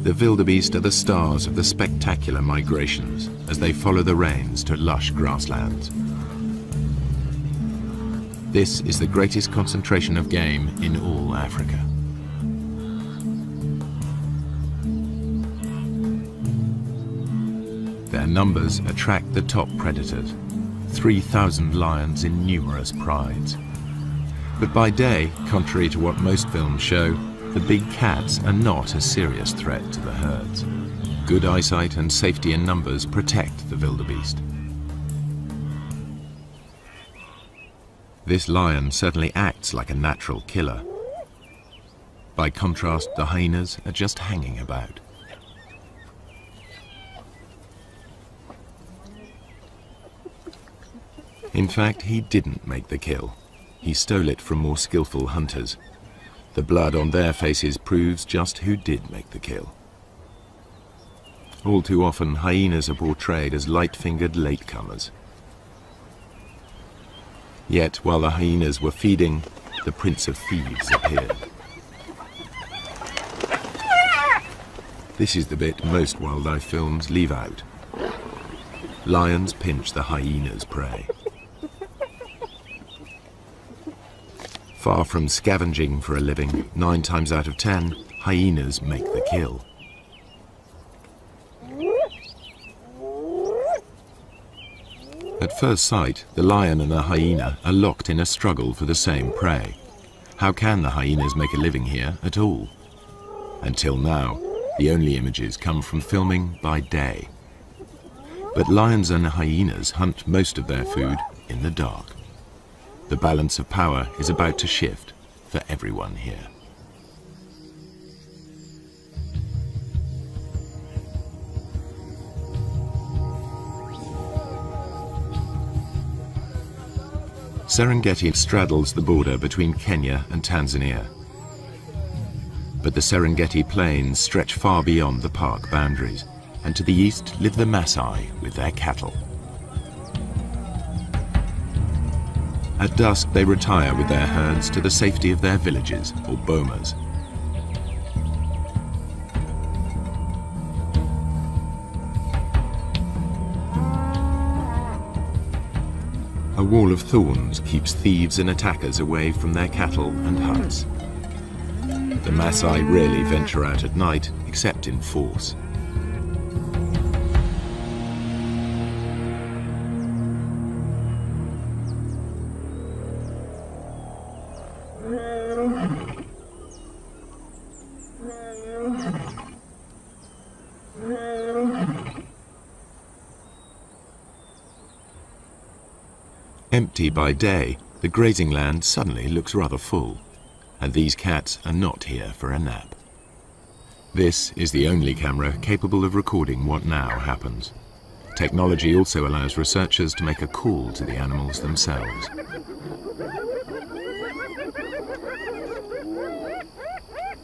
The wildebeest are the stars of the spectacular migrations as they follow the rains to lush grasslands. This is the greatest concentration of game in all Africa. Their numbers attract the top predators, 3,000 lions in numerous prides. But by day, contrary to what most films show, the big cats are not a serious threat to the herds. Good eyesight and safety in numbers protect the wildebeest. This lion certainly acts like a natural killer. By contrast, the hyenas are just hanging about. In fact, he didn't make the kill. He stole it from more skillful hunters. The blood on their faces proves just who did make the kill. All too often, hyenas are portrayed as light-fingered latecomers. Yet, while the hyenas were feeding, the Prince of Thieves appeared. This is the bit most wildlife films leave out. Lions pinch the hyena's prey. Far from scavenging for a living, 9 times out of 10, hyenas make the kill. At first sight, the lion and the hyena are locked in a struggle for the same prey. How can the hyenas make a living here at all? Until now, the only images come from filming by day. But lions and hyenas hunt most of their food in the dark. The balance of power is about to shift for everyone here. Serengeti straddles the border between Kenya and Tanzania. But the Serengeti plains stretch far beyond the park boundaries, and to the east live the Maasai with their cattle. At dusk, they retire with their herds to the safety of their villages, or bomas. A wall of thorns keeps thieves and attackers away from their cattle and huts. The Maasai rarely venture out at night, except in force. Empty by day, the grazing land suddenly looks rather full, and these cats are not here for a nap. This is the only camera capable of recording what now happens. Technology also allows researchers to make a call to the animals themselves.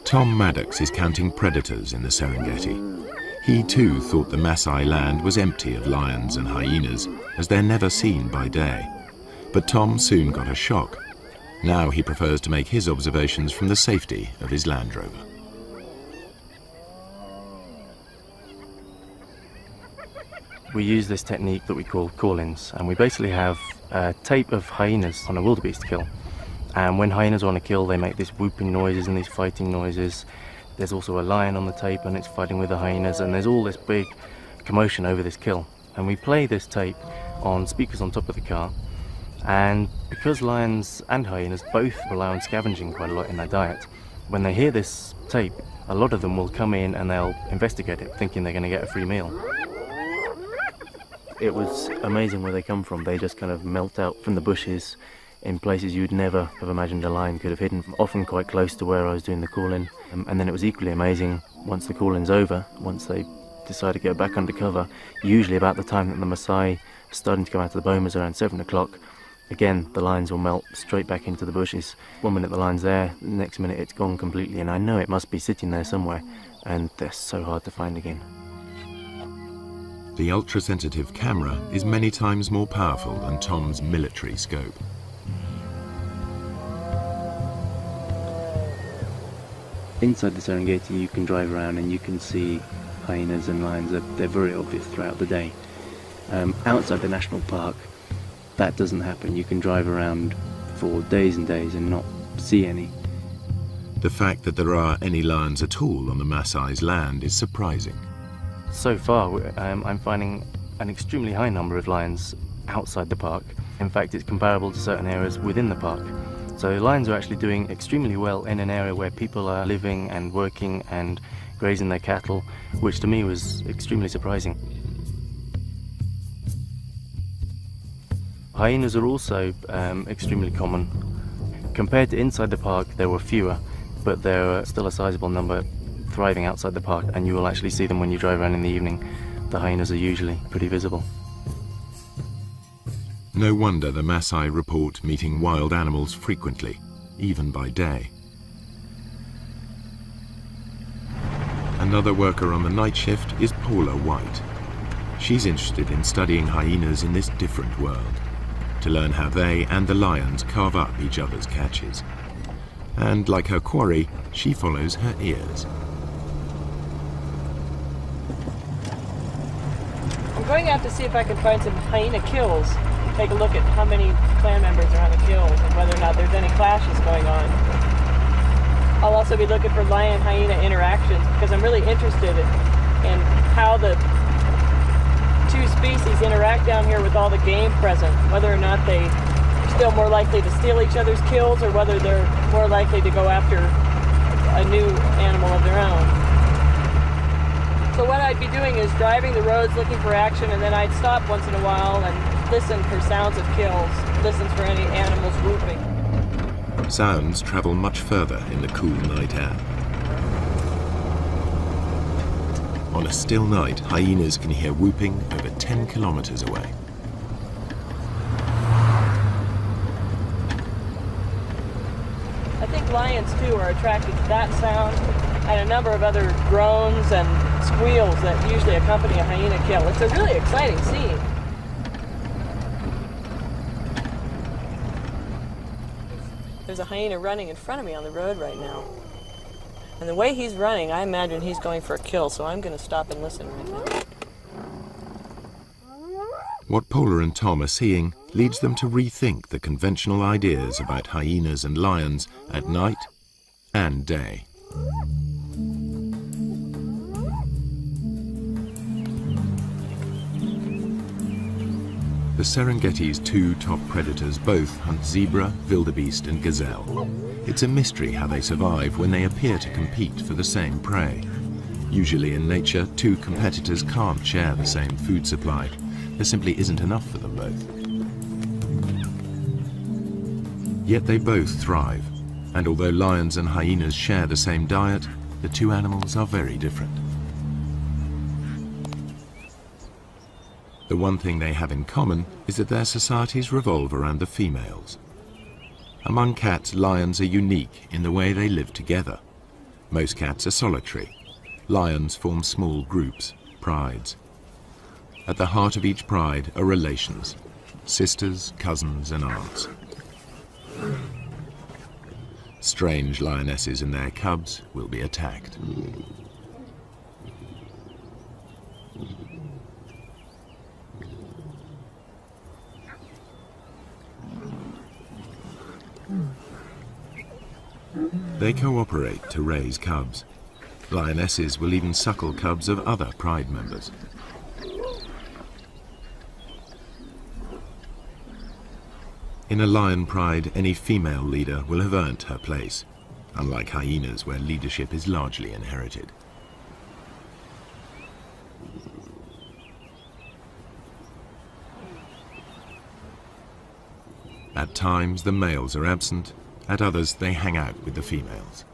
Tom Maddox is counting predators in the Serengeti. He too thought the Maasai land was empty of lions and hyenas, as they're never seen by day. But Tom soon got a shock. Now he prefers to make his observations from the safety of his Land Rover. We use this technique that we call call-ins, and we basically have a tape of hyenas on a wildebeest kill. And when hyenas are on a kill, they make these whooping noises and these fighting noises. There's also a lion on the tape and it's fighting with the hyenas, and there's all this big commotion over this kill. And we play this tape on speakers on top of the car. And because lions and hyenas both rely on scavenging quite a lot in their diet, when they hear this tape, a lot of them will come in and they'll investigate it, thinking they're going to get a free meal. It was amazing where they come from. They just kind of melt out from the bushes in places you'd never have imagined a lion could have hidden, often quite close to where I was doing the call-in. And then it was equally amazing once the call-in's over, once they decide to go back under cover, usually about the time that the Maasai are starting to come out of the bomas around 7 o'clock. Again, the lions will melt straight back into the bushes. 1 minute the line's there, the next minute it's gone completely, and I know it must be sitting there somewhere, and they're so hard to find again. The ultra-sensitive camera is many times more powerful than Tom's military scope. Inside the Serengeti you can drive around and you can see hyenas and lions. They're very obvious throughout the day. Outside the national park that doesn't happen. You can drive around for days and days and not see any. The fact that there are any lions at all on the Maasai's land is surprising. So far I'm finding an extremely high number of lions outside the park. In fact, it's comparable to certain areas within the park. So lions are actually doing extremely well in an area where people are living and working and grazing their cattle, which to me was extremely surprising. Hyenas are also extremely common. Compared to inside the park, there were fewer, but there are still a sizable number thriving outside the park, and you will actually see them when you drive around in the evening. The hyenas are usually pretty visible. No wonder the Maasai report meeting wild animals frequently, even by day. Another worker on the night shift is Paula White. She's interested in studying hyenas in this different world, to learn how they and the lions carve up each other's catches. And like her quarry, she follows her ears. I'm going out to see if I can find some hyena kills. Take a look at how many clan members are on the kills and whether or not there's any clashes going on. I'll also be looking for lion-hyena interactions because I'm really interested in how the two species interact down here with all the game present, whether or not they're still more likely to steal each other's kills or whether they're more likely to go after a new animal of their own. So what I'd be doing is driving the roads looking for action, and then I'd stop once in a while and listen for sounds of kills, listen for any animals whooping. Sounds travel much further in the cool night air. On a still night, hyenas can hear whooping over 10 kilometers away. I think lions too are attracted to that sound and a number of other groans and squeals that usually accompany a hyena kill. It's a really exciting scene. There's a hyena running in front of me on the road right now. And the way he's running, I imagine he's going for a kill, so I'm going to stop and listen right now. What Paula and Tom are seeing leads them to rethink the conventional ideas about hyenas and lions at night and day. The Serengeti's two top predators both hunt zebra, wildebeest and gazelle. It's a mystery how they survive when they appear to compete for the same prey. Usually in nature, two competitors can't share the same food supply. There simply isn't enough for them both. Yet they both thrive, and although lions and hyenas share the same diet, the two animals are very different. The one thing they have in common is that their societies revolve around the females. Among cats, lions are unique in the way they live together. Most cats are solitary. Lions form small groups, prides. At the heart of each pride are relations, sisters, cousins and aunts. Strange lionesses and their cubs will be attacked. They cooperate to raise cubs. Lionesses will even suckle cubs of other pride members. In a lion pride, any female leader will have earned her place, unlike hyenas where leadership is largely inherited. At times the males are absent, at others they hang out with the females.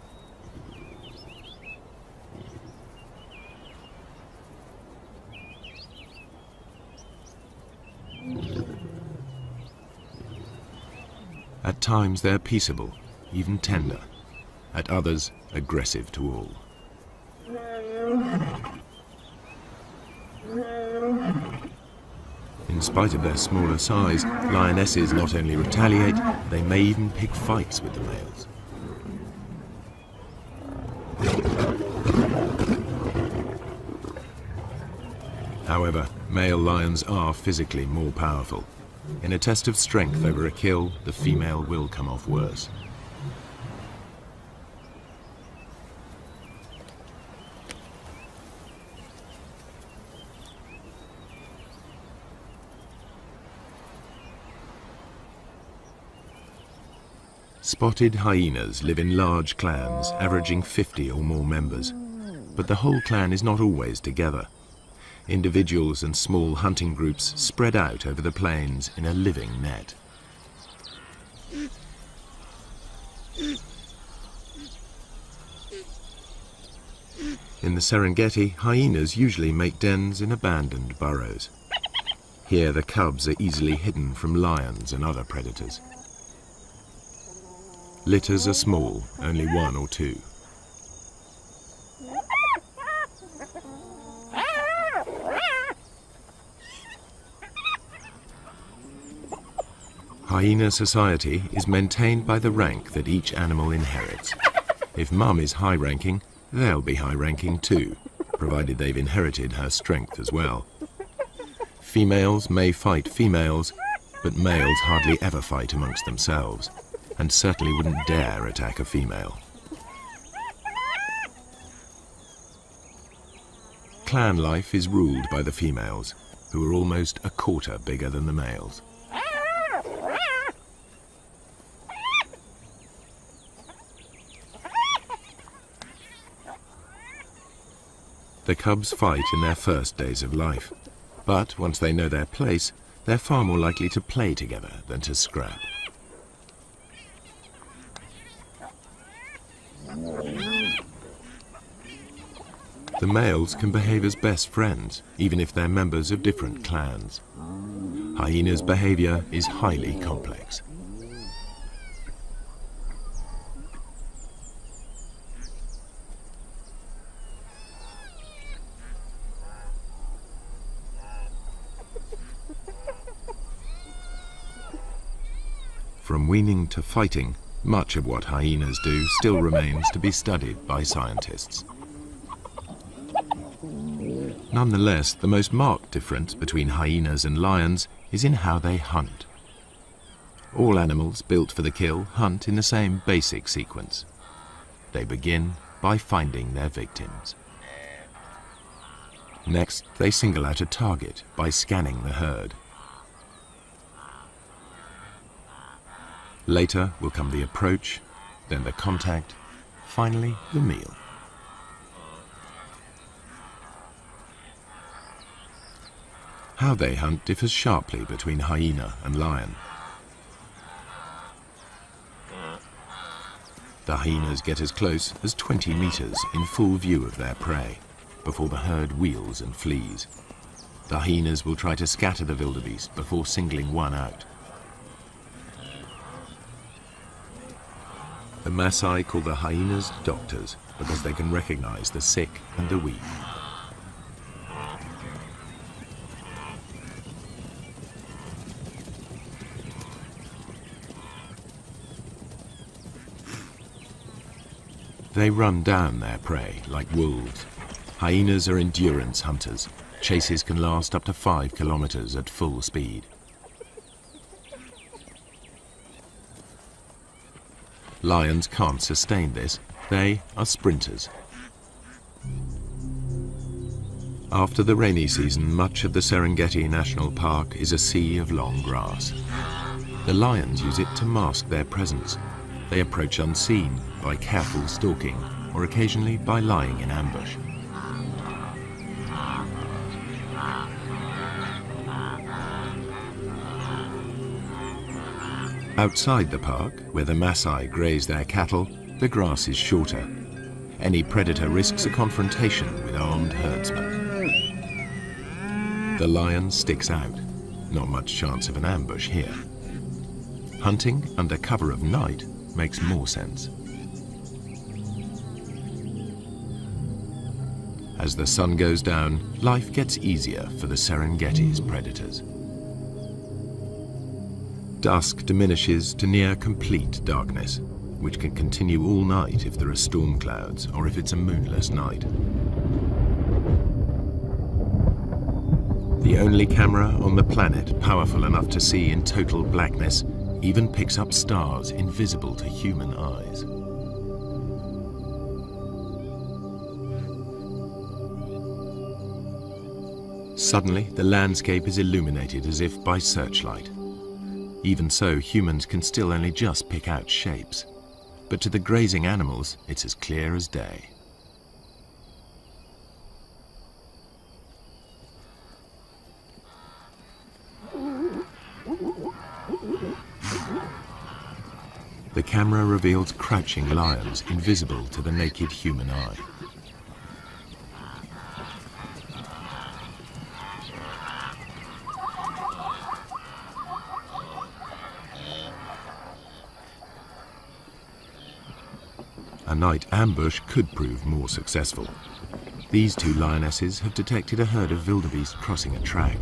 At times they're peaceable, even tender. At others, aggressive to all. In spite of their smaller size, lionesses not only retaliate, they may even pick fights with the males. However, male lions are physically more powerful. In a test of strength over a kill, the female will come off worse. Spotted hyenas live in large clans, averaging 50 or more members. But the whole clan is not always together. Individuals and small hunting groups spread out over the plains in a living net. In the Serengeti, hyenas usually make dens in abandoned burrows. Here the cubs are easily hidden from lions and other predators. Litters are small, only 1 or 2. Hyena society is maintained by the rank that each animal inherits. If mum is high-ranking, they'll be high-ranking too, provided they've inherited her strength as well. Females may fight females, but males hardly ever fight amongst themselves, and certainly wouldn't dare attack a female. Clan life is ruled by the females, who are almost a quarter bigger than the males. The cubs fight in their first days of life, but once they know their place, they're far more likely to play together than to scrap. The males can behave as best friends, even if they're members of different clans. Hyena's behavior is highly complex. From weaning to fighting, much of what hyenas do still remains to be studied by scientists. Nonetheless, the most marked difference between hyenas and lions is in how they hunt. All animals built for the kill hunt in the same basic sequence. They begin by finding their victims. Next, they single out a target by scanning the herd. Later will come the approach, then the contact, finally the meal. How they hunt differs sharply between hyena and lion. The hyenas get as close as 20 meters in full view of their prey, before the herd wheels and flees. The hyenas will try to scatter the wildebeest before singling one out. The Maasai call the hyenas doctors because they can recognize the sick and the weak. They run down their prey like wolves. Hyenas are endurance hunters. Chases can last up to 5 kilometers at full speed. Lions can't sustain this. They are sprinters. After the rainy season, much of the Serengeti National Park is a sea of long grass. The lions use it to mask their presence. They approach unseen by careful stalking, or occasionally by lying in ambush. Outside the park, where the Maasai graze their cattle, the grass is shorter. Any predator risks a confrontation with armed herdsmen. The lion sticks out. Not much chance of an ambush here. Hunting under cover of night makes more sense. As the sun goes down, life gets easier for the Serengeti's predators. Dusk diminishes to near complete darkness, which can continue all night if there are storm clouds or if it's a moonless night. The only camera on the planet powerful enough to see in total blackness even picks up stars invisible to human eyes. Suddenly, the landscape is illuminated as if by searchlight. Even so, humans can still only just pick out shapes. But to the grazing animals, it's as clear as day. The camera reveals crouching lions invisible to the naked human eye. A night ambush could prove more successful. These two lionesses have detected a herd of wildebeest crossing a track.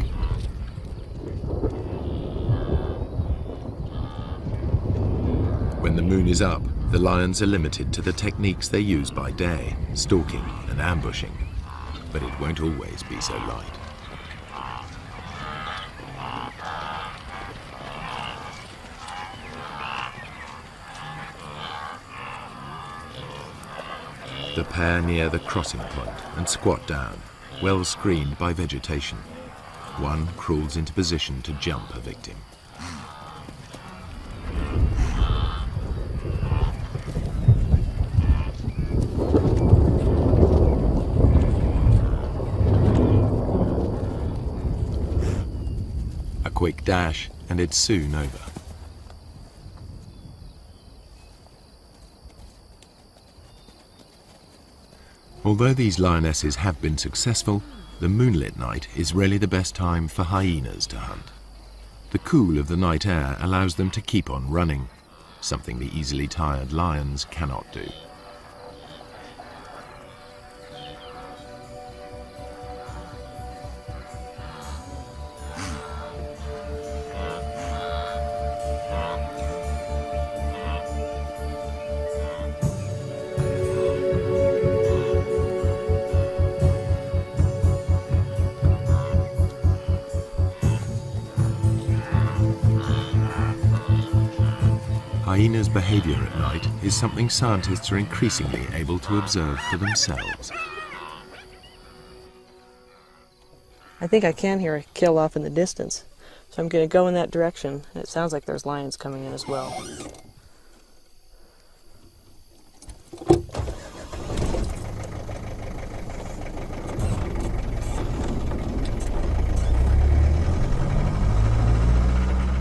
When the moon is up, the lions are limited to the techniques they use by day, stalking and ambushing. But it won't always be so light. The pair near the crossing point and squat down, well screened by vegetation. One crawls into position to jump a victim. A quick dash and it's soon over. Although these lionesses have been successful, the moonlit night is really the best time for hyenas to hunt. The cool of the night air allows them to keep on running, something the easily tired lions cannot do. Hyenas' behavior at night is something scientists are increasingly able to observe for themselves. I think I can hear a kill off in the distance, so I'm going to go in that direction. It sounds like there's lions coming in as well.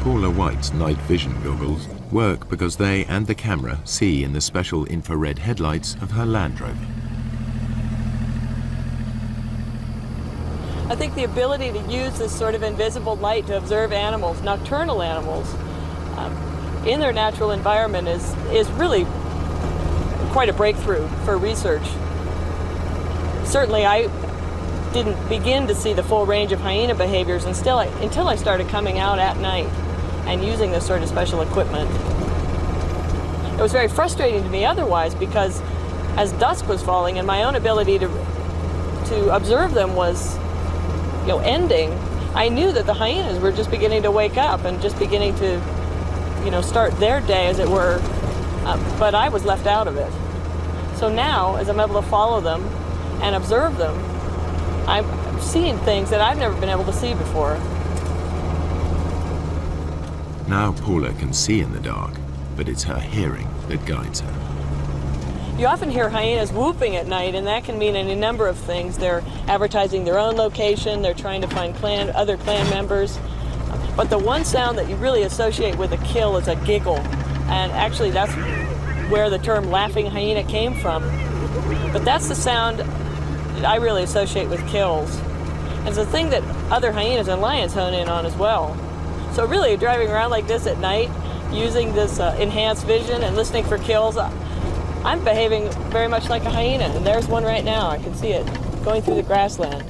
Paula White's night vision goggles work because they and the camera see in the special infrared headlights of her Land Rover. I think the ability to use this sort of invisible light to observe animals, nocturnal animals, in their natural environment is really quite a breakthrough for research. Certainly I didn't begin to see the full range of hyena behaviors until I started coming out at night and using this sort of special equipment. It was very frustrating to me otherwise, because as dusk was falling and my own ability to observe them was, ending, I knew that the hyenas were just beginning to wake up and just beginning to, start their day, as it were, but I was left out of it. So now, as I'm able to follow them and observe them, I'm seeing things that I've never been able to see before. Now Paula can see in the dark, but it's her hearing that guides her. You often hear hyenas whooping at night, and that can mean any number of things. They're advertising their own location, they're trying to find other clan members. But the one sound that you really associate with a kill is a giggle. And actually that's where the term laughing hyena came from. But that's the sound that I really associate with kills. And it's a thing that other hyenas and lions hone in on as well. So really, driving around like this at night, using this enhanced vision and listening for kills, I'm behaving very much like a hyena. And there's one right now. I can see it going through the grassland.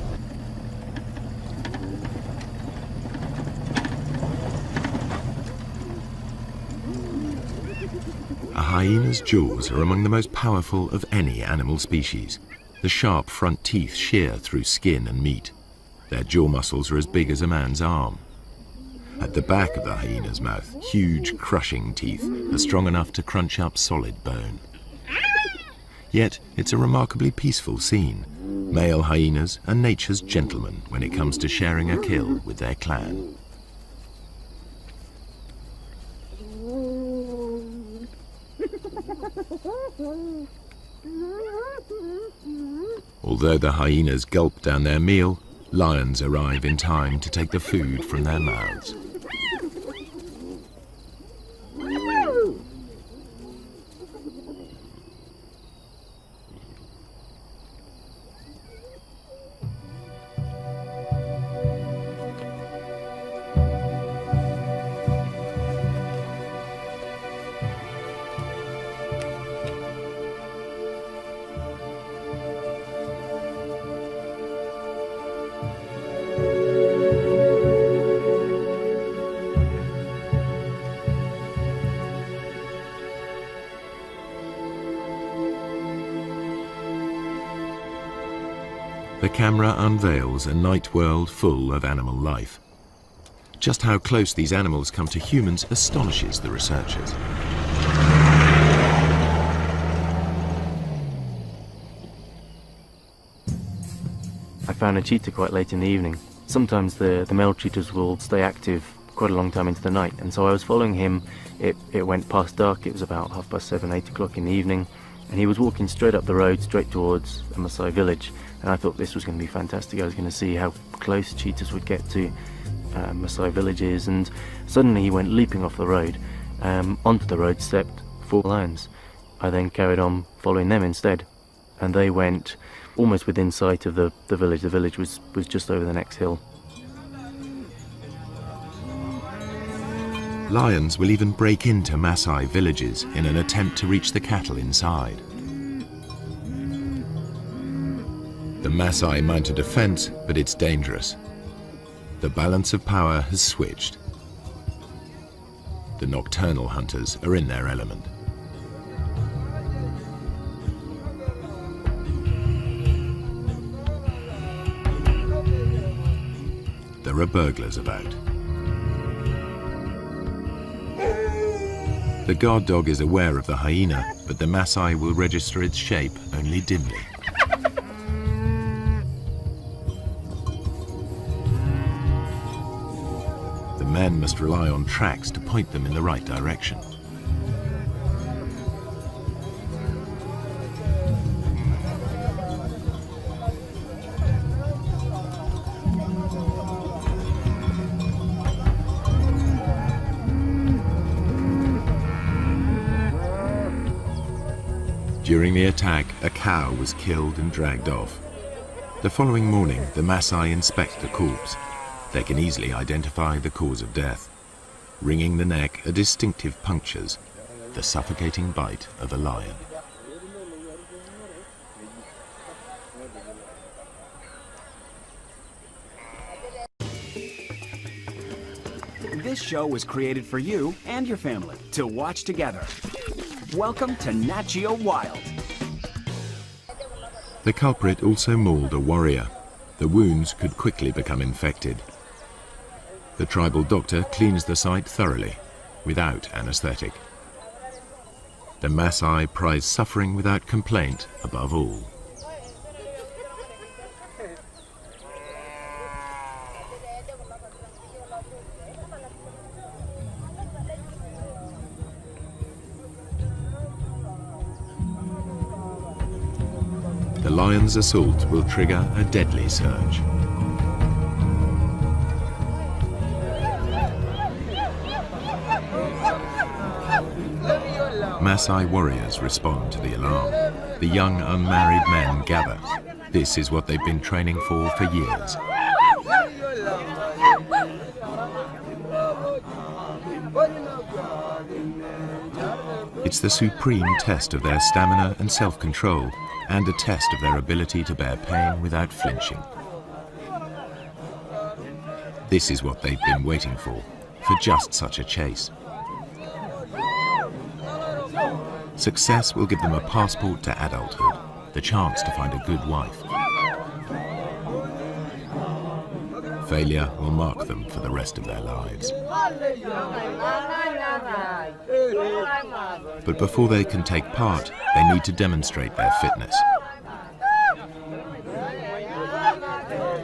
A hyena's jaws are among the most powerful of any animal species. The sharp front teeth shear through skin and meat. Their jaw muscles are as big as a man's arm. At the back of the hyena's mouth, huge crushing teeth are strong enough to crunch up solid bone. Yet it's a remarkably peaceful scene. Male hyenas are nature's gentlemen when it comes to sharing a kill with their clan. Although the hyenas gulp down their meal, lions arrive in time to take the food from their mouths. The camera unveils a night world full of animal life. Just how close these animals come to humans astonishes the researchers. I found a cheetah quite late in the evening. Sometimes the male cheetahs will stay active quite a long time into the night, and so I was following him. It went past dark. It was about 7:30, 8 o'clock in the evening, and he was walking straight up the road, straight towards a Maasai village. And I thought this was going to be fantastic. I was going to see how close cheetahs would get to Maasai villages, and suddenly he went leaping off the road. Onto the road stepped 4 lions. I then carried on following them instead, and they went almost within sight of the village. The village was just over the next hill. Lions will even break into Maasai villages in an attempt to reach the cattle inside. The Maasai mount a defense, but it's dangerous. The balance of power has switched. The nocturnal hunters are in their element. There are burglars about. The guard dog is aware of the hyena, but the Maasai will register its shape only dimly. Men must rely on tracks to point them in the right direction. During the attack, a cow was killed and dragged off. The following morning, the Maasai inspect the corpse. They can easily identify the cause of death. Wringing the neck are distinctive punctures, the suffocating bite of a lion. This show was created for you and your family to watch together. Welcome to Nat Geo Wild. The culprit also mauled a warrior. The wounds could quickly become infected. The tribal doctor cleans the site thoroughly, without anesthetic. The Maasai prize suffering without complaint above all. The lion's assault will trigger a deadly surge. Maasai warriors respond to the alarm. The young unmarried men gather. This is what they've been training for years. It's the supreme test of their stamina and self-control, and a test of their ability to bear pain without flinching. This is what they've been waiting for just such a chase. Success will give them a passport to adulthood, the chance to find a good wife. Failure will mark them for the rest of their lives. But before they can take part, they need to demonstrate their fitness.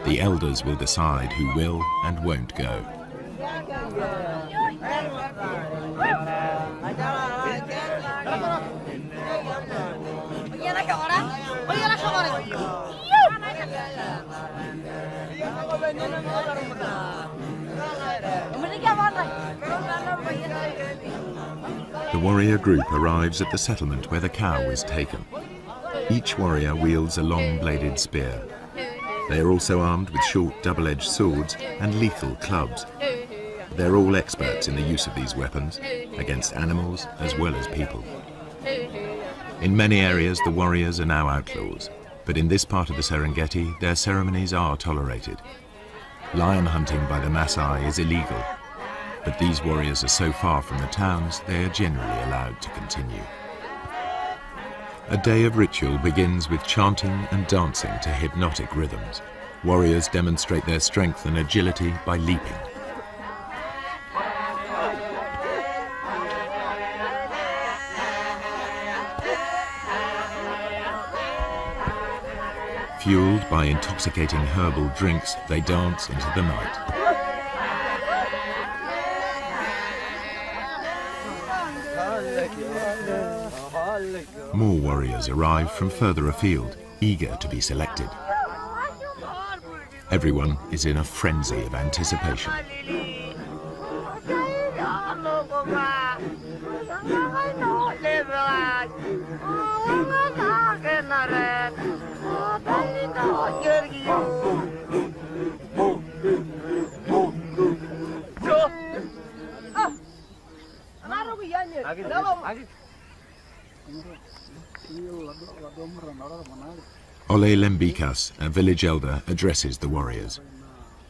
The elders will decide who will and won't go. The warrior group arrives at the settlement where the cow is taken. Each warrior wields a long-bladed spear. They are also armed with short double-edged swords and lethal clubs. They're all experts in the use of these weapons, against animals as well as people. In many areas, the warriors are now outlaws, but in this part of the Serengeti, their ceremonies are tolerated. Lion hunting by the Maasai is illegal, but these warriors are so far from the towns, they are generally allowed to continue. A day of ritual begins with chanting and dancing to hypnotic rhythms. Warriors demonstrate their strength and agility by leaping. Fueled by intoxicating herbal drinks, they dance into the night. More warriors arrive from further afield, eager to be selected. Everyone is in a frenzy of anticipation. Ole Lembikas, a village elder, addresses the warriors.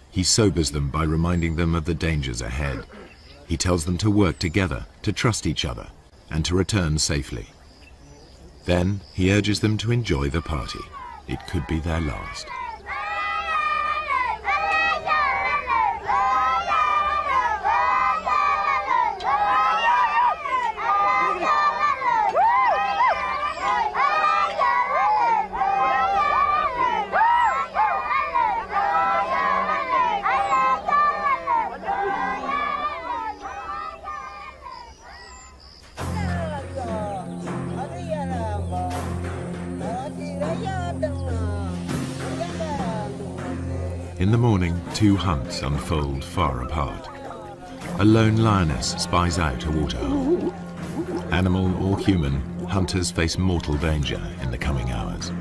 He sobers them by reminding them of the dangers ahead. He tells them to work together, to trust each other, and to return safely. Then he urges them to enjoy the party. It could be their last. In the morning, two hunts unfold far apart. A lone lioness spies out a waterhole. Animal or human, hunters face mortal danger in the coming hours.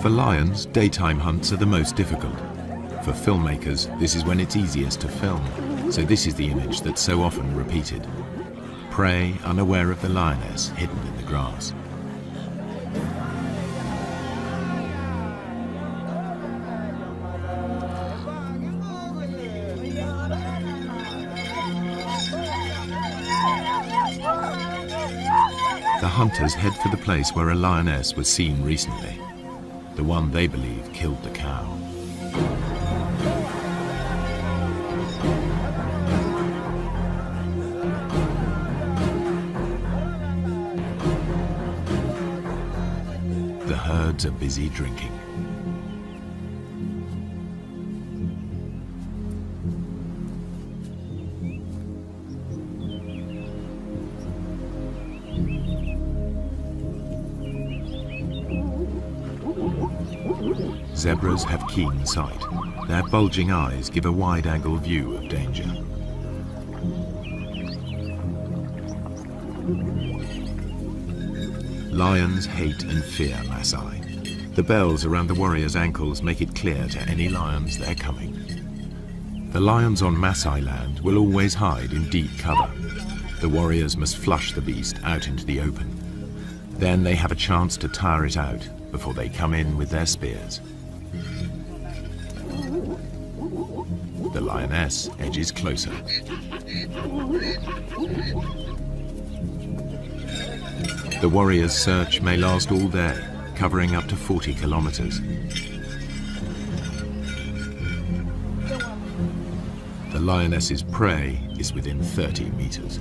For lions, daytime hunts are the most difficult. For filmmakers, this is when it's easiest to film. So this is the image that's so often repeated. Prey unaware of the lioness hidden in the grass. The hunters head for the place where a lioness was seen recently. The one they believe killed the cow. The herds are busy drinking. Zebras have keen sight. Their bulging eyes give a wide-angle view of danger. Lions hate and fear Maasai. The bells around the warriors' ankles make it clear to any lions they're coming. The lions on Maasai land will always hide in deep cover. The warriors must flush the beast out into the open. Then they have a chance to tire it out before they come in with their spears. The lioness edges closer. The warrior's search may last all day, covering up to 40 kilometers. The lioness's prey is within 30 meters.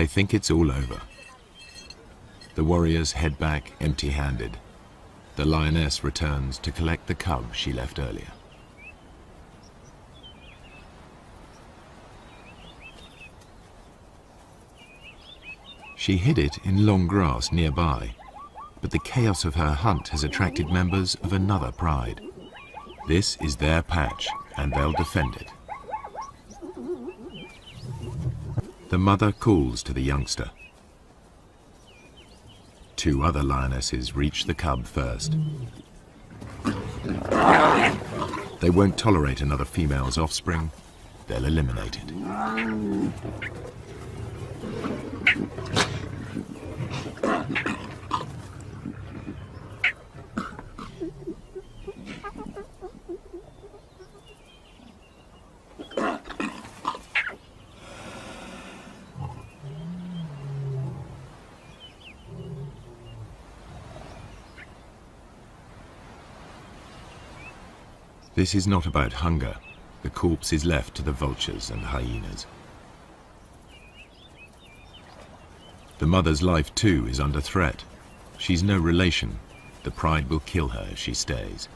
They think it's all over. The warriors head back empty-handed. The lioness returns to collect the cub she left earlier. She hid it in long grass nearby, but the chaos of her hunt has attracted members of another pride. This is their patch, and they'll defend it. The mother calls to the youngster. Two other lionesses reach the cub first. They won't tolerate another female's offspring. They'll eliminate it. This is not about hunger. The corpse is left to the vultures and hyenas. The mother's life too is under threat. She's no relation. The pride will kill her if she stays.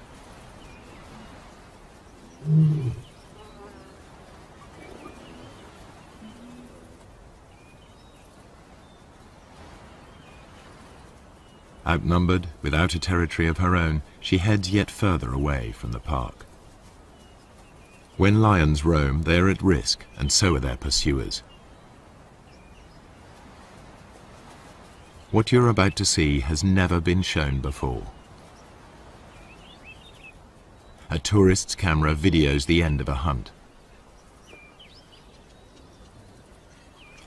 Outnumbered, without a territory of her own, she heads yet further away from the park. When lions roam, they are at risk, and so are their pursuers. What you're about to see has never been shown before. A tourist's camera videos the end of a hunt.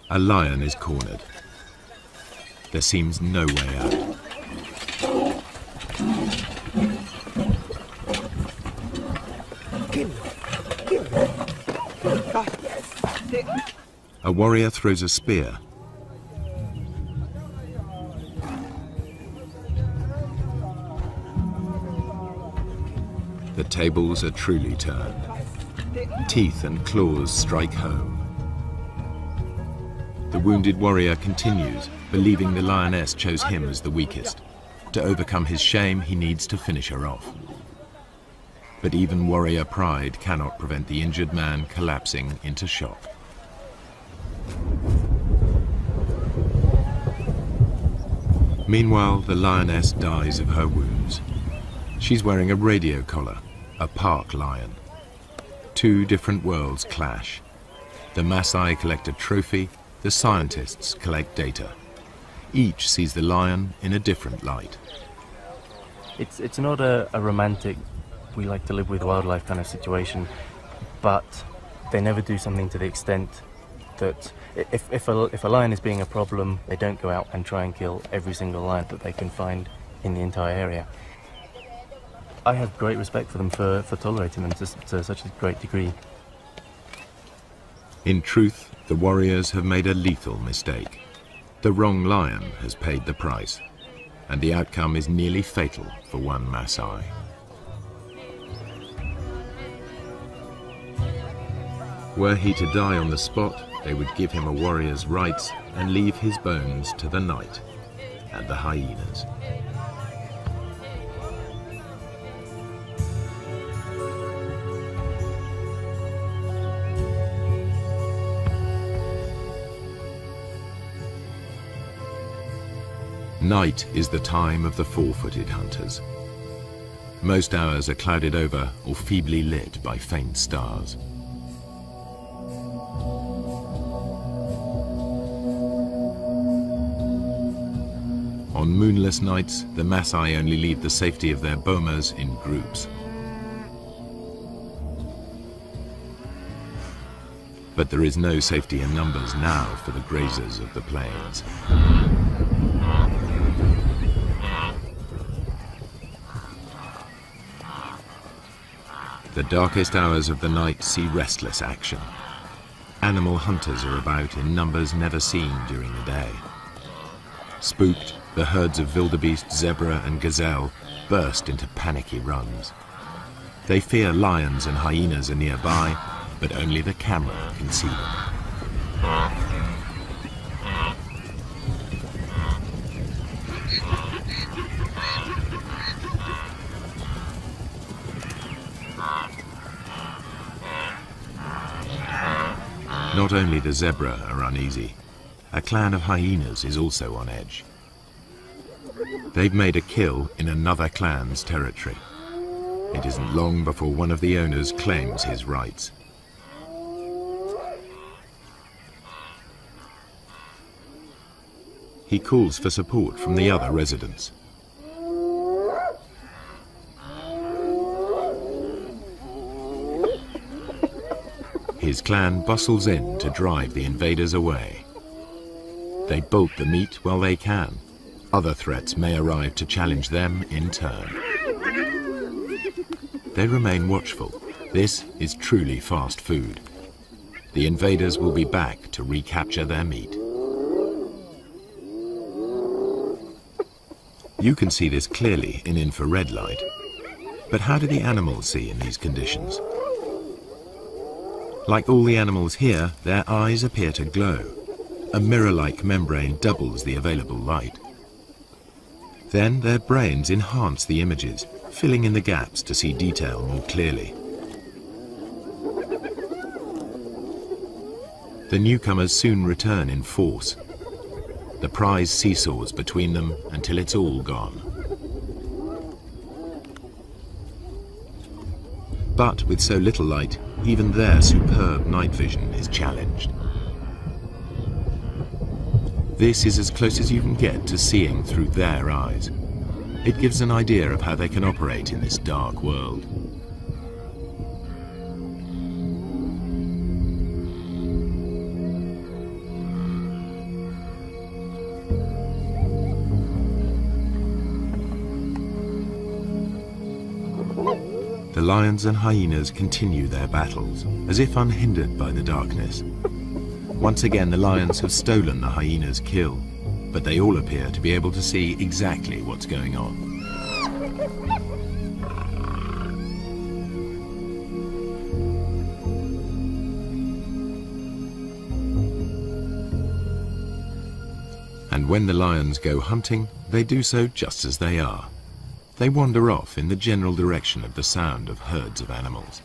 A lion is cornered. There seems no way out. A warrior throws a spear. The tables are truly turned. Teeth and claws strike home. The wounded warrior continues, believing the lioness chose him as the weakest. To overcome his shame, he needs to finish her off. But even warrior pride cannot prevent the injured man collapsing into shock. Meanwhile, the lioness dies of her wounds. She's wearing a radio collar, a park lion. Two different worlds clash. The Maasai collect a trophy, the scientists collect data. Each sees the lion in a different light. It's not a romantic, we like to live with wildlife kind of situation, but they never do something to the extent that if a lion is being a problem, they don't go out and try and kill every single lion that they can find in the entire area. I have great respect for them for tolerating them to such a great degree. In truth, the warriors have made a lethal mistake. The wrong lion has paid the price, and the outcome is nearly fatal for one Maasai. Were he to die on the spot, they would give him a warrior's rights and leave his bones to the night and the hyenas. Night is the time of the four-footed hunters. Most hours are clouded over or feebly lit by faint stars. On moonless nights, the Maasai only leave the safety of their bomas in groups. But there is no safety in numbers now for the grazers of the plains. The darkest hours of the night see restless action. Animal hunters are about in numbers never seen during the day. Spooked, the herds of wildebeest, zebra and gazelle burst into panicky runs. They fear lions and hyenas are nearby, but only the camera can see them. Not only the zebra are uneasy, a clan of hyenas is also on edge. They've made a kill in another clan's territory. It isn't long before one of the owners claims his rights. He calls for support from the other residents. His clan bustles in to drive the invaders away. They bolt the meat while they can. Other threats may arrive to challenge them in turn. They remain watchful. This is truly fast food. The invaders will be back to recapture their meat. You can see this clearly in infrared light. But how do the animals see in these conditions? Like all the animals here, their eyes appear to glow. A mirror-like membrane doubles the available light. Then their brains enhance the images, filling in the gaps to see detail more clearly. The newcomers soon return in force. The prize seesaws between them until it's all gone. But with so little light, even their superb night vision is challenged. This is as close as you can get to seeing through their eyes. It gives an idea of how they can operate in this dark world. The lions and hyenas continue their battles, as if unhindered by the darkness. Once again, the lions have stolen the hyena's kill, but they all appear to be able to see exactly what's going on. And when the lions go hunting, they do so just as they are. They wander off in the general direction of the sound of herds of animals.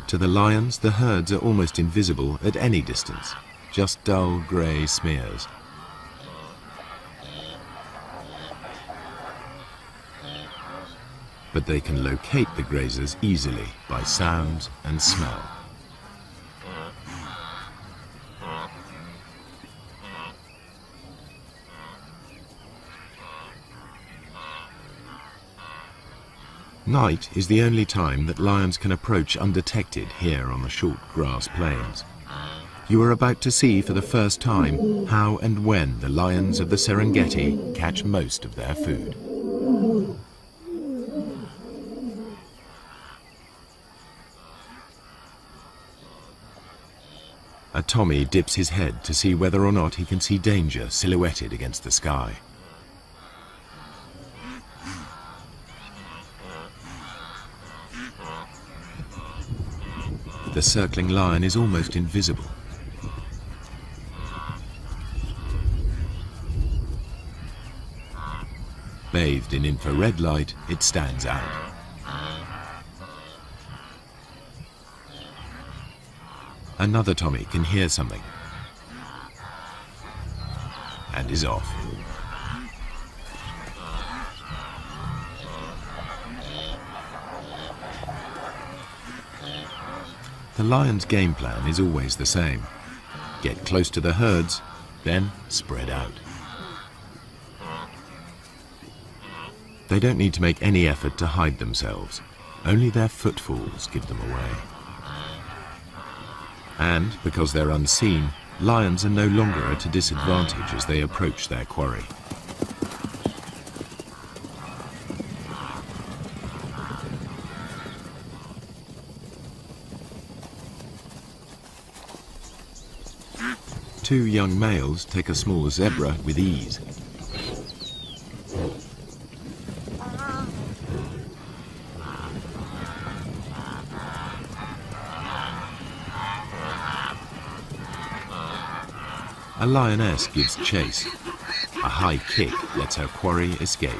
To the lions, the herds are almost invisible at any distance, just dull grey smears. But they can locate the grazers easily by sound and smell. Night is the only time that lions can approach undetected here on the short grass plains. You are about to see for the first time how and when the lions of the Serengeti catch most of their food. A Tommy dips his head to see whether or not he can see danger silhouetted against the sky. The circling lion is almost invisible. Bathed in infrared light, it stands out. Another Tommy can hear something and is off. The lion's game plan is always the same. Get close to the herds, then spread out. They don't need to make any effort to hide themselves. Only their footfalls give them away. And because they're unseen, lions are no longer at a disadvantage as they approach their quarry. Two young males take a small zebra with ease. A lioness gives chase. A high kick lets her quarry escape.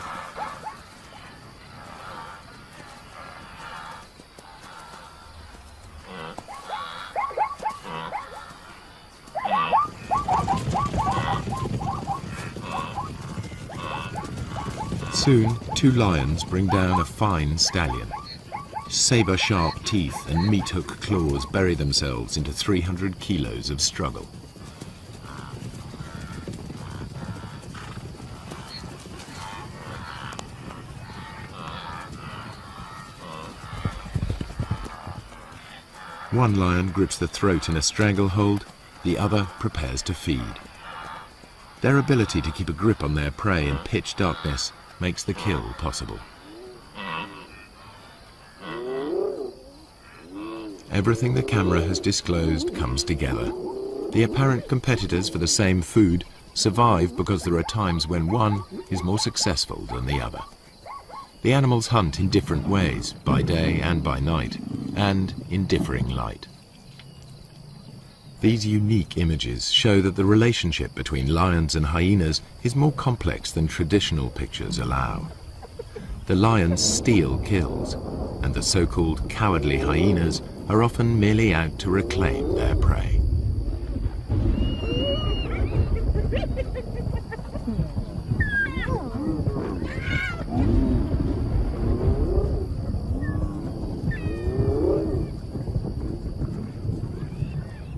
Soon, two lions bring down a fine stallion. Saber-sharp teeth and meat-hook claws bury themselves into 300 kilos of struggle. One lion grips the throat in a stranglehold, the other prepares to feed. Their ability to keep a grip on their prey in pitch darkness makes the kill possible. Everything the camera has disclosed comes together. The apparent competitors for the same food survive because there are times when one is more successful than the other. The animals hunt in different ways, by day and by night, and in differing light. These unique images show that the relationship between lions and hyenas is more complex than traditional pictures allow. The lions steal kills, and the so-called cowardly hyenas are often merely out to reclaim their prey.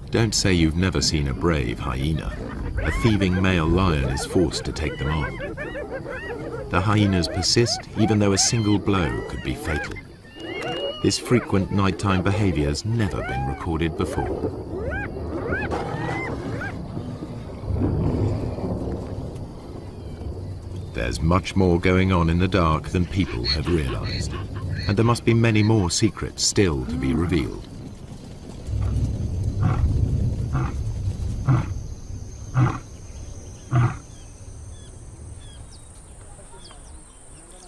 Don't say you've never seen a brave hyena. A thieving male lion is forced to take them on. The hyenas persist even though a single blow could be fatal. This frequent nighttime behavior has never been recorded before. There's much more going on in the dark than people have realized, and there must be many more secrets still to be revealed.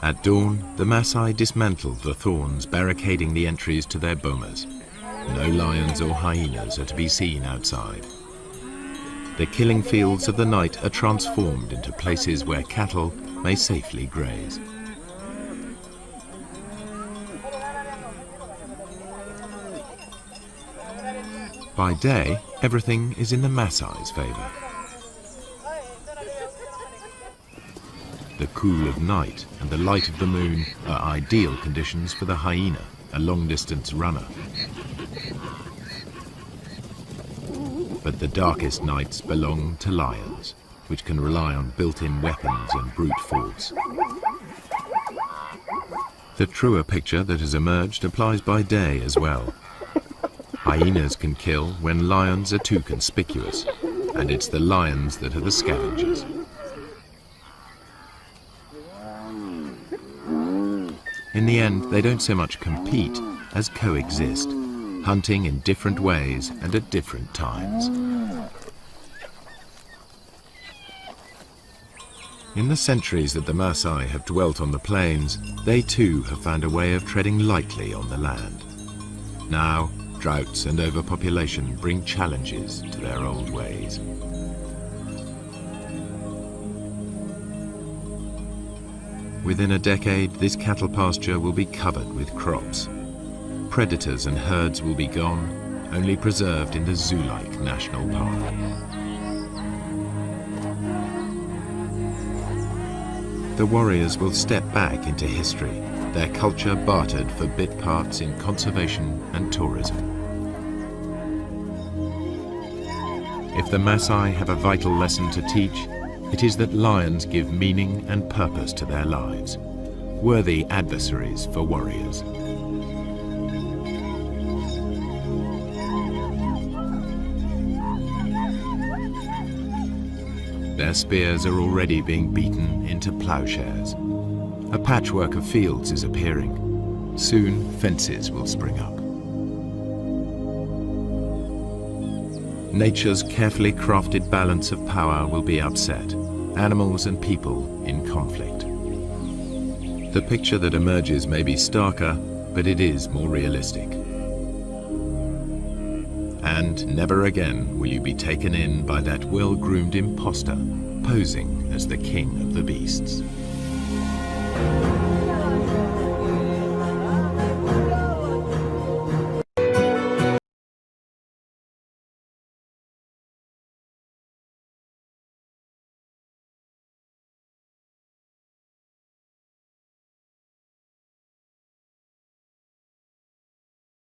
At dawn, the Maasai dismantled the thorns barricading the entries to their bomas. no lions or hyenas are to be seen outside. The killing fields of the night are transformed into places where cattle may safely graze. By day, everything is in the Maasai's favor. The cool of night and the light of the moon are ideal conditions for the hyena, a long-distance runner. But the darkest nights belong to lions, which can rely on built-in weapons and brute force. The truer picture that has emerged applies by day as well. Hyenas can kill when lions are too conspicuous, and it's the lions that are the scavengers. In the end, they don't so much compete as coexist, hunting in different ways and at different times. In the centuries that the Maasai have dwelt on the plains, they too have found a way of treading lightly on the land. Now, droughts and overpopulation bring challenges to their old ways. Within a decade, this cattle pasture will be covered with crops. Predators and herds will be gone, only preserved in the zoo-like national park. The warriors will step back into history, their culture bartered for bit parts in conservation and tourism. If the Maasai have a vital lesson to teach, it is that lions give meaning and purpose to their lives, worthy adversaries for warriors. Their spears are already being beaten into plowshares. A patchwork of fields is appearing. Soon, fences will spring up. Nature's carefully crafted balance of power will be upset, animals and people in conflict. The picture that emerges may be starker, but it is more realistic. And never again will you be taken in by that well-groomed imposter posing as the king of the beasts.